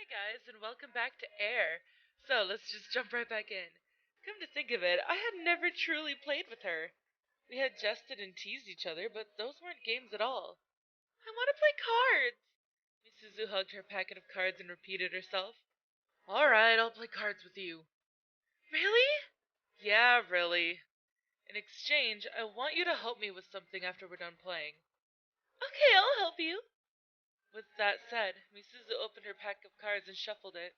guys, and welcome back to Air. So, let's just jump right back in. Come to think of it, I had never truly played with her. We had jested and teased each other, but those weren't games at all. I want to play cards! Misuzu hugged her packet of cards and repeated herself. Alright, I'll play cards with you. Really? Yeah, really. In exchange, I want you to help me with something after we're done playing. Okay, I'll help you. With that said, Misuzu opened her pack of cards and shuffled it.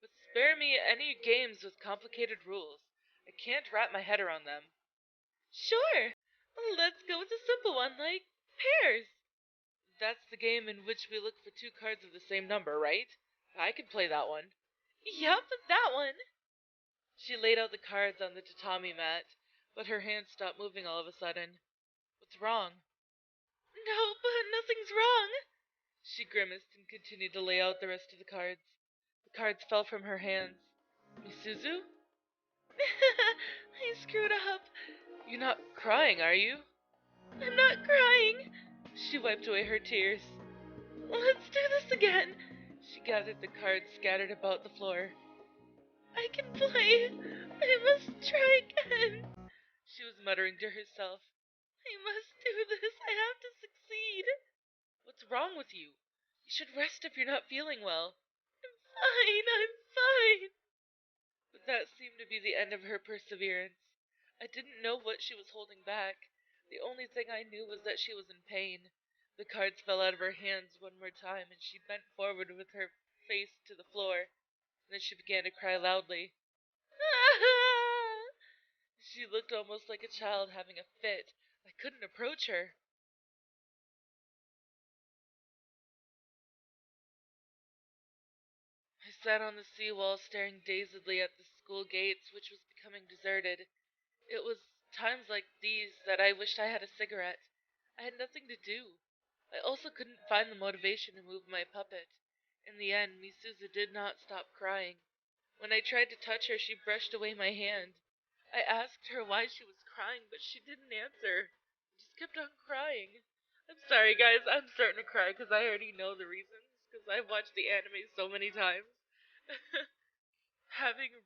But spare me any games with complicated rules. I can't wrap my head around them. Sure. Let's go with a simple one like pairs. That's the game in which we look for two cards of the same number, right? I can play that one. Yup, that one. She laid out the cards on the tatami mat, but her hand stopped moving all of a sudden. What's wrong? No, but nothing's wrong. She grimaced and continued to lay out the rest of the cards. The cards fell from her hands. Misuzu? I screwed up. You're not crying, are you? I'm not crying. She wiped away her tears. Let's do this again. She gathered the cards scattered about the floor. I can play. I must try again. She was muttering to herself. I must do this. I have to succeed. What's wrong with you? You should rest if you're not feeling well. I'm fine. But that seemed to be the end of her perseverance. I didn't know what she was holding back. The only thing I knew was that she was in pain. The cards fell out of her hands one more time, and she bent forward with her face to the floor. Then she began to cry loudly. She looked almost like a child having a fit. I couldn't approach her. I sat on the seawall staring dazedly at the school gates, which was becoming deserted. It was times like these that I wished I had a cigarette. I had nothing to do. I also couldn't find the motivation to move my puppet. In the end, Misuzu did not stop crying. When I tried to touch her, she brushed away my hand. I asked her why she was crying, but she didn't answer. She just kept on crying. I'm sorry, guys. I'm starting to cry because I already know the reasons, because I've watched the anime so many times. Having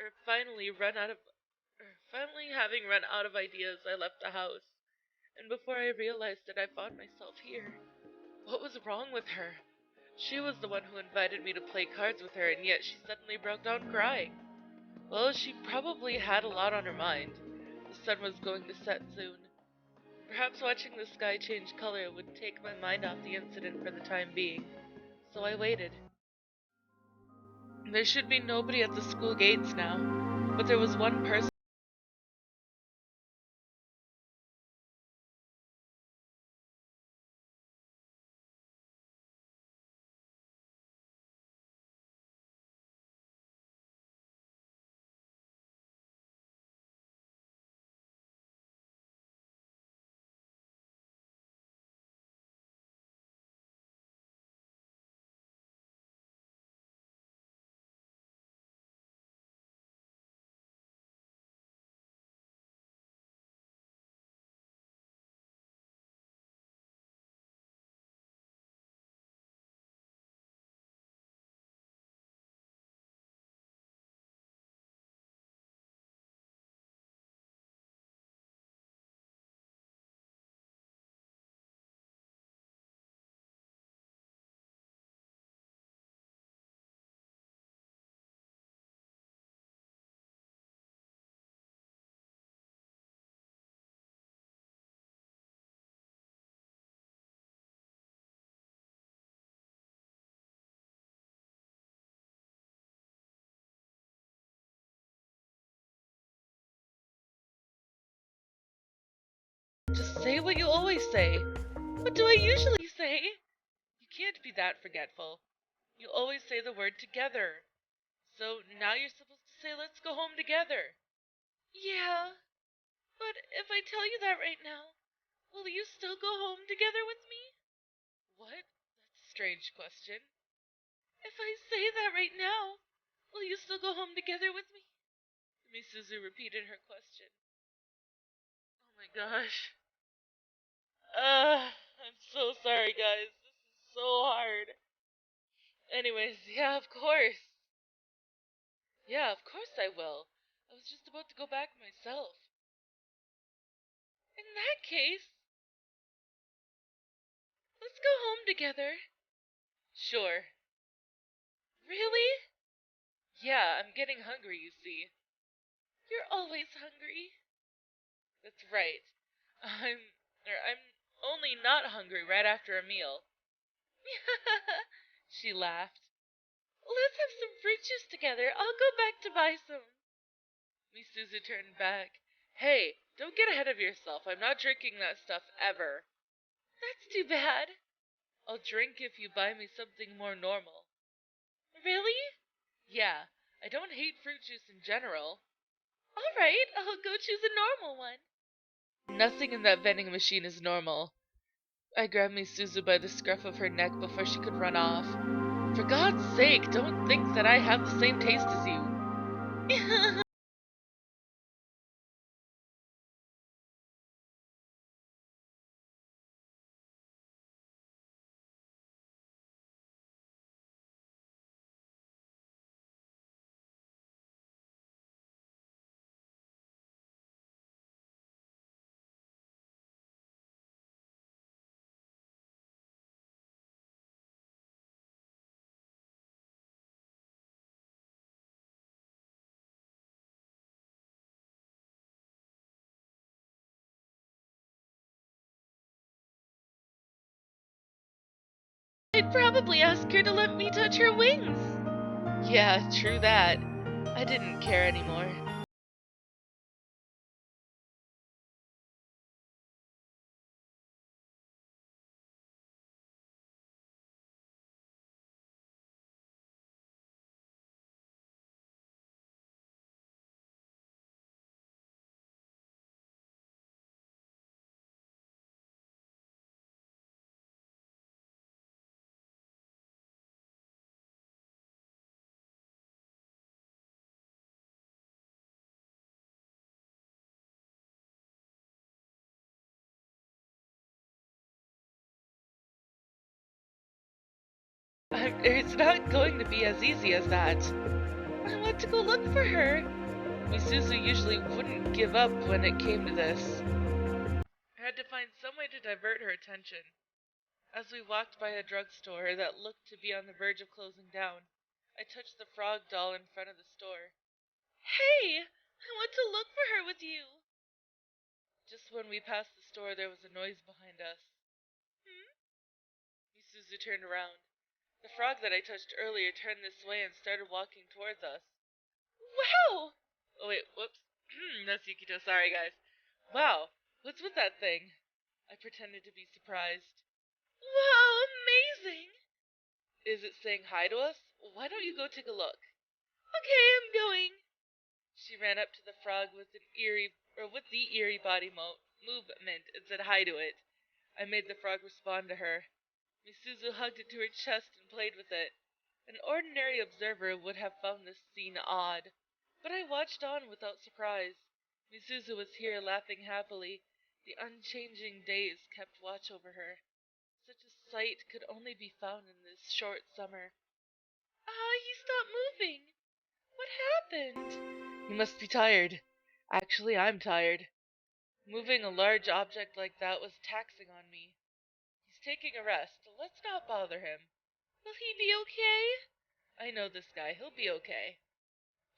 finally having run out of ideas, I left the house. And before I realized it, I found myself here. What was wrong with her? She was the one who invited me to play cards with her, and yet she suddenly broke down crying. Well, she probably had a lot on her mind. The sun was going to set soon. Perhaps watching the sky change color would take my mind off the incident for the time being. So I waited. There should be nobody at the school gates now, but there was one person. Just say what you always say. What do I usually say? You can't be that forgetful. You always say the word together. So now you're supposed to say, let's go home together. Yeah, but if I tell you that right now, will you still go home together with me? What? That's a strange question. If I say that right now, will you still go home together with me? Misuzu repeated her question. Oh my gosh. I'm so sorry, guys. This is so hard. Anyways, yeah, of course. Yeah, of course I will. I was just about to go back myself. In that case, let's go home together. Sure. Really? Yeah, I'm getting hungry, you see. You're always hungry. That's right. I'm only not hungry right after a meal. She laughed. Let's have some fruit juice together. I'll go back to buy some. Misuzu turned back. Hey, don't get ahead of yourself. I'm not drinking that stuff ever. That's too bad. I'll drink if you buy me something more normal. Really? Yeah, I don't hate fruit juice in general. All right, I'll go choose a normal one. Nothing in that vending machine is normal. I grabbed Misuzu by the scruff of her neck before she could run off. For God's sake, don't think that I have the same taste as you. I'd probably ask her to let me touch her wings. Yeah, true that. I didn't care anymore. It's not going to be as easy as that. I want to go look for her. Misuzu usually wouldn't give up when it came to this. I had to find some way to divert her attention. As we walked by a drugstore that looked to be on the verge of closing down, I touched the frog doll in front of the store. Hey! I want to look for her with you! Just when we passed the store, there was a noise behind us. Hmm? Misuzu turned around. The frog that I touched earlier turned this way and started walking towards us. Wow! Oh wait, whoops. That's Yukito, sorry guys. Wow, what's with that thing? I pretended to be surprised. Wow, amazing! Is it saying hi to us? Why don't you go take a look? Okay, I'm going. She ran up to the frog with the eerie body movement and said hi to it. I made the frog respond to her. Misuzu hugged it to her chest and played with it. An ordinary observer would have found this scene odd, but I watched on without surprise. Misuzu was here laughing happily. The unchanging days kept watch over her. Such a sight could only be found in this short summer. He stopped moving. What happened? He must be tired. Actually, I'm tired. Moving a large object like that was taxing on me. He's taking a rest. Let's not bother him. Will he be okay? I know this guy. He'll be okay.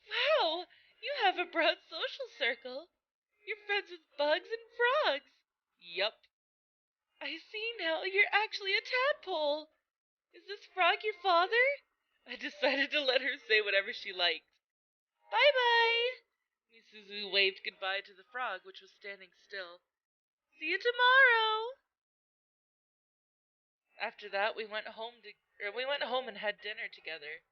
Wow! You have a broad social circle. You're friends with bugs and frogs. Yup. I see now. You're actually a tadpole. Is this frog your father? I decided to let her say whatever she liked. Bye-bye. Misuzu waved goodbye to the frog, which was standing still. See you tomorrow. After that, we went home and had dinner together.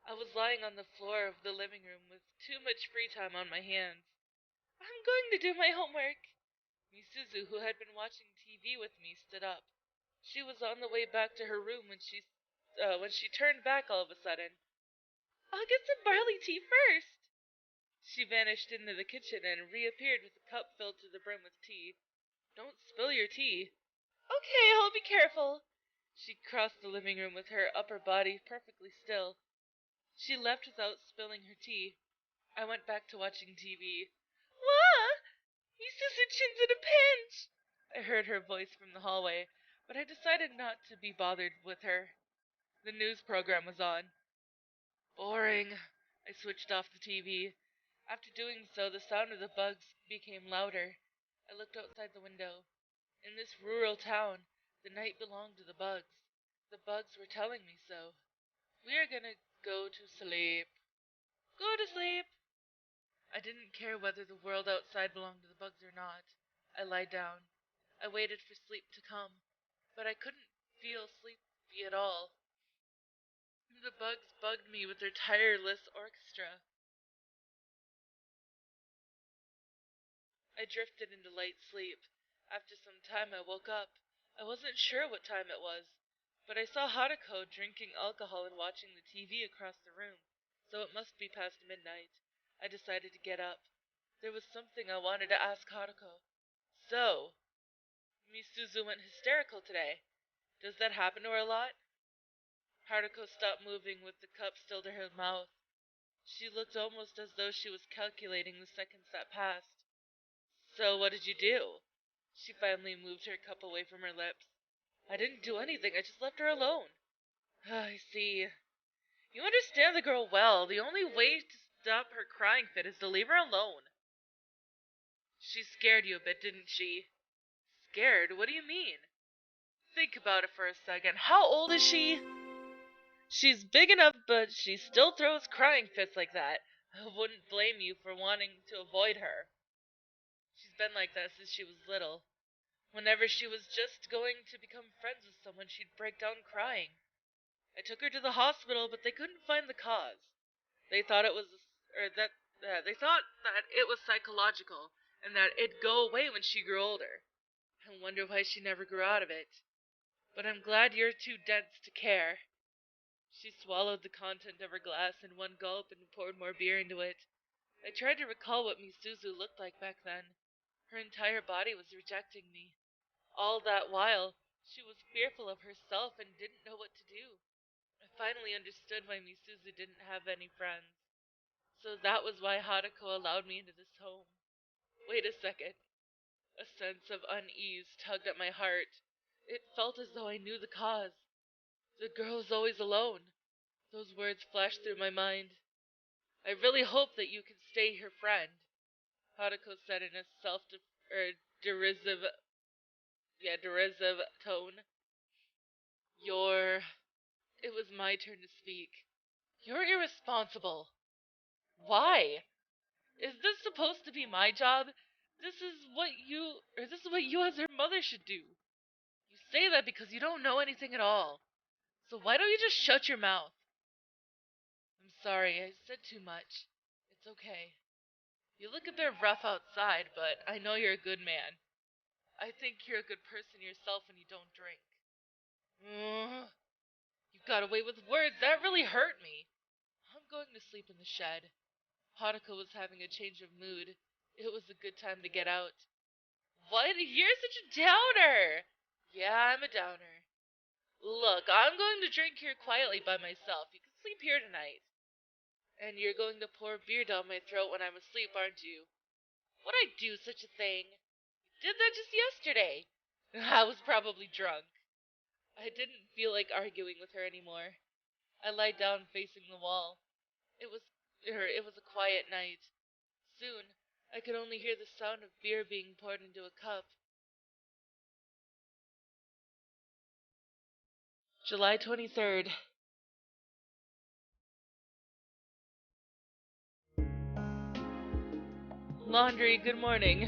I was lying on the floor of the living room with too much free time on my hands. I'm going to do my homework. Misuzu, who had been watching TV with me, stood up. She was on the way back to her room when she turned back all of a sudden. I'll get some barley tea first. She vanished into the kitchen and reappeared with a cup filled to the brim with tea. Don't spill your tea. Okay, I'll be careful. She crossed the living room with her upper body perfectly still. She left without spilling her tea. I went back to watching TV. What? MISUZU'S in a pinch! I heard her voice from the hallway, but I decided not to be bothered with her. The news program was on. Boring. I switched off the TV. After doing so, the sound of the bugs became louder. I looked outside the window. In this rural town, the night belonged to the bugs. The bugs were telling me so. We are gonna go to sleep. Go to sleep. I didn't care whether the world outside belonged to the bugs or not. I lied down. I waited for sleep to come, but I couldn't feel sleepy at all. The bugs bugged me with their tireless orchestra. I drifted into light sleep. After some time I woke up. I wasn't sure what time it was, but I saw Haruko drinking alcohol and watching the TV across the room, so it must be past midnight. I decided to get up. There was something I wanted to ask Haruko. So, MISUZU went hysterical today. Does that happen to her a lot? Haruko stopped moving with the cup still to her mouth. She looked almost as though she was calculating the seconds that passed. So what did you do? She finally moved her cup away from her lips. I didn't do anything, I just left her alone. I see. You understand the girl well. The only way to stop her crying fit is to leave her alone. She scared you a bit, didn't she? Scared? What do you mean? Think about it for a second. How old is she? She's big enough, but she still throws crying fits like that. I wouldn't blame you for wanting to avoid her. She's been like that since she was little. Whenever she was just going to become friends with someone, she'd break down crying. I took her to the hospital, but they couldn't find the cause. They thought it was, or that, they thought that it was psychological, and that it'd go away when she grew older. I wonder why she never grew out of it. But I'm glad you're too dense to care. She swallowed the content of her glass in one gulp and poured more beer into it. I tried to recall what MISUZU looked like back then. Her entire body was rejecting me. All that while, she was fearful of herself and didn't know what to do. I finally understood why MISUZU didn't have any friends. So that was why Haruko allowed me into this home. Wait a second. A sense of unease tugged at my heart. It felt as though I knew the cause. The girl is always alone. Those words flashed through my mind. I really hope that you can stay her friend, Haruko said in a derisive, derisive tone. You're... It was my turn to speak. You're irresponsible. Why? Is this supposed to be my job? This is what you as her mother should do. You say that because you don't know anything at all. So why don't you just shut your mouth? I'm sorry, I said too much. It's okay. You look a bit rough outside, but I know you're a good man. I think you're a good person yourself when you don't drink. Ugh. You got away with words. That really hurt me. I'm going to sleep in the shed. Haruko was having a change of mood. It was a good time to get out. What? You're such a downer! Yeah, I'm a downer. Look, I'm going to drink here quietly by myself. You can sleep here tonight. And you're going to pour beer down my throat when I'm asleep, aren't you? Would I do such a thing? You did that just yesterday. I was probably drunk. I didn't feel like arguing with her anymore. I lied down facing the wall. It was a quiet night. Soon, I could only hear the sound of beer being poured into a cup. July 23rd. Laundry, good morning.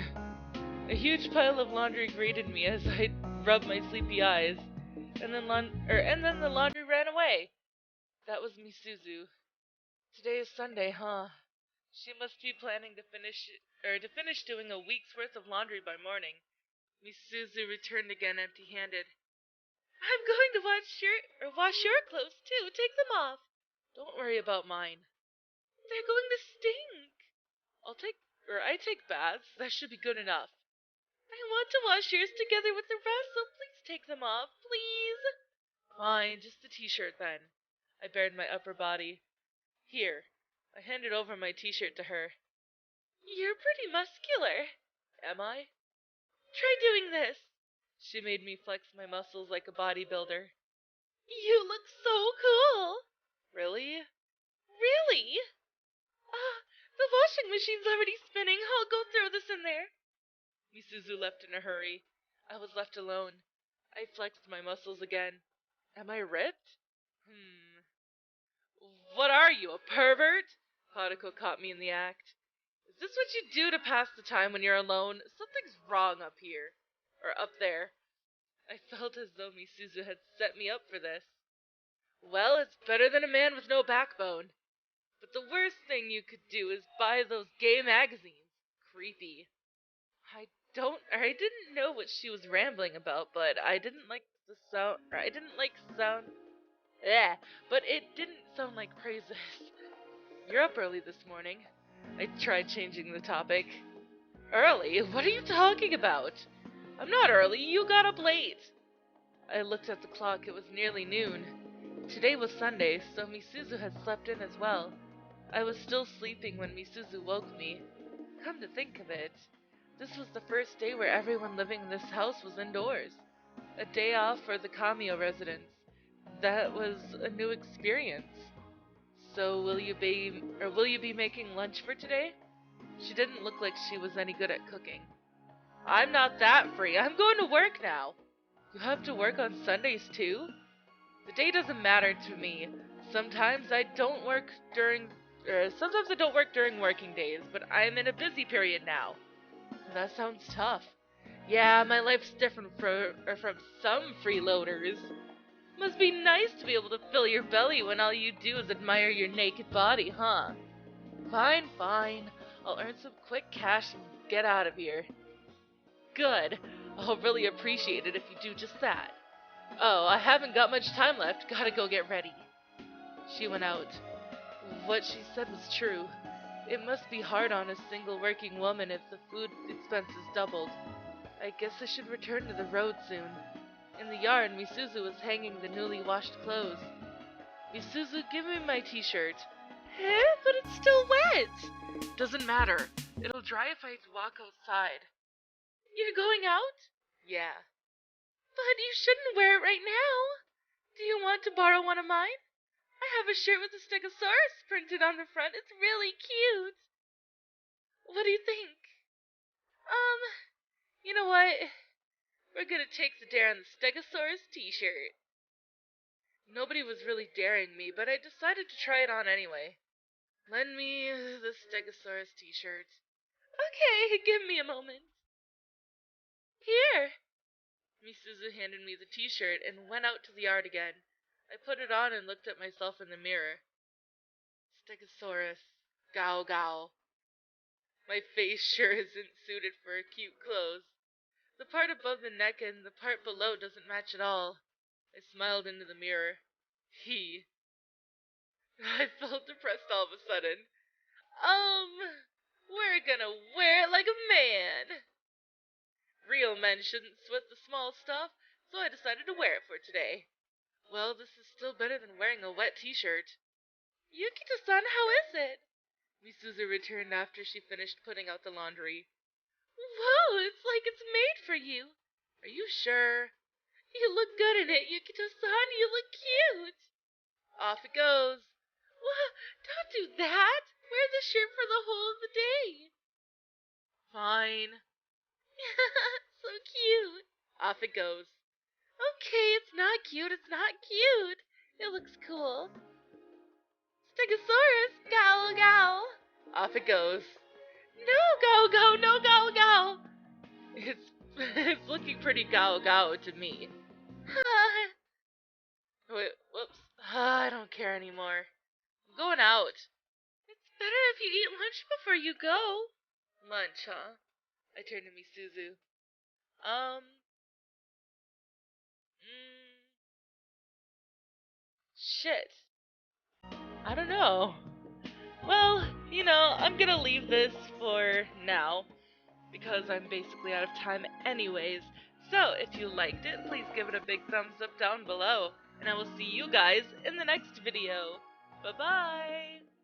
A huge pile of laundry greeted me as I rubbed my sleepy eyes, and then the laundry ran away. That was MISUZU. Today is Sunday, huh? She must be planning to finish doing a week's worth of laundry by morning. MISUZU returned again empty-handed. I'm going to wash your clothes too. Take them off. Don't worry about mine. They're going to stink. I take baths. That should be good enough. I want to wash yours together with the rest, so please take them off, please. Fine, just the t-shirt then. I bared my upper body. Here. I handed over my t-shirt to her. You're pretty muscular. Am I? Try doing this. She made me flex my muscles like a bodybuilder. You look so cool. Really? Really? Ah, the washing machine's already spinning. I'll go throw this in there. MISUZU left in a hurry. I was left alone. I flexed my muscles again. Am I ripped? What are you, a pervert? Hadako caught me in the act. Is this what you do to pass the time when you're alone? Something's wrong up here. Or up there. I felt as though MISUZU had set me up for this. Well, it's better than a man with no backbone. But the worst thing you could do is buy those gay magazines. Creepy. I didn't know what she was rambling about, but I didn't like the sound, yeah, but it didn't sound like praises. You're up early this morning. I tried changing the topic. Early? What are you talking about? I'm not early, you got up late. I looked at the clock, it was nearly noon. Today was Sunday, so MISUZU had slept in as well. I was still sleeping when MISUZU woke me. Come to think of it, this was the first day where everyone living in this house was indoors. A day off for the Kamio residents. That was a new experience. So will you be making lunch for today? She didn't look like she was any good at cooking. I'm not that free. I'm going to work now. You have to work on Sundays too? The day doesn't matter to me. Sometimes I don't work during working days, but I'm in a busy period now. That sounds tough. Yeah, my life's different from some freeloaders. Must be nice to be able to fill your belly when all you do is admire your naked body, huh? Fine, fine. I'll earn some quick cash and get out of here. Good. I'll really appreciate it if you do just that. Oh, I haven't got much time left. Gotta go get ready. She went out. What she said was true. It must be hard on a single working woman if the food expenses doubled. I guess I should return to the road soon. In the yard, MISUZU was hanging the newly washed clothes. MISUZU, give me my t-shirt. Eh? But it's still wet! Doesn't matter. It'll dry if I walk outside. You're going out? Yeah. But you shouldn't wear it right now. Do you want to borrow one of mine? I have a shirt with a Stegosaurus printed on the front. It's really cute. What do you think? You know what? We're gonna take the dare on the Stegosaurus t-shirt. Nobody was really daring me, but I decided to try it on anyway. Lend me the Stegosaurus t-shirt. Okay, give me a moment. Here. MISUZU handed me the t-shirt and went out to the yard again. I put it on and looked at myself in the mirror. Stegosaurus. Gow gow. My face sure isn't suited for cute clothes. The part above the neck and the part below doesn't match at all. I smiled into the mirror. I felt depressed all of a sudden. We're gonna wear it like a man. Real men shouldn't sweat the small stuff, so I decided to wear it for today. Well, this is still better than wearing a wet t-shirt. Yukito-san, how is it? MISUZU returned after she finished putting out the laundry. Whoa, it's like it's made for you. Are you sure? You look good in it, Yukito-san. You look cute. Off it goes. What? Don't do that. Wear the shirt for the whole of the day. Fine. So cute. Off it goes. Okay, it's not cute. It's not cute. It looks cool. Stegosaurus, gow gow. Off it goes. No gow gow, no gow gow. It's looking pretty gow gow to me. Wait, whoops. I don't care anymore. I'm going out. It's better if you eat lunch before you go. Lunch, huh? I turned to MISUZU. Shit. I don't know. Well, I'm gonna leave this for now, because I'm basically out of time anyways. So, if you liked it, please give it a big thumbs up down below. and I will see you guys in the next video. Bye bye!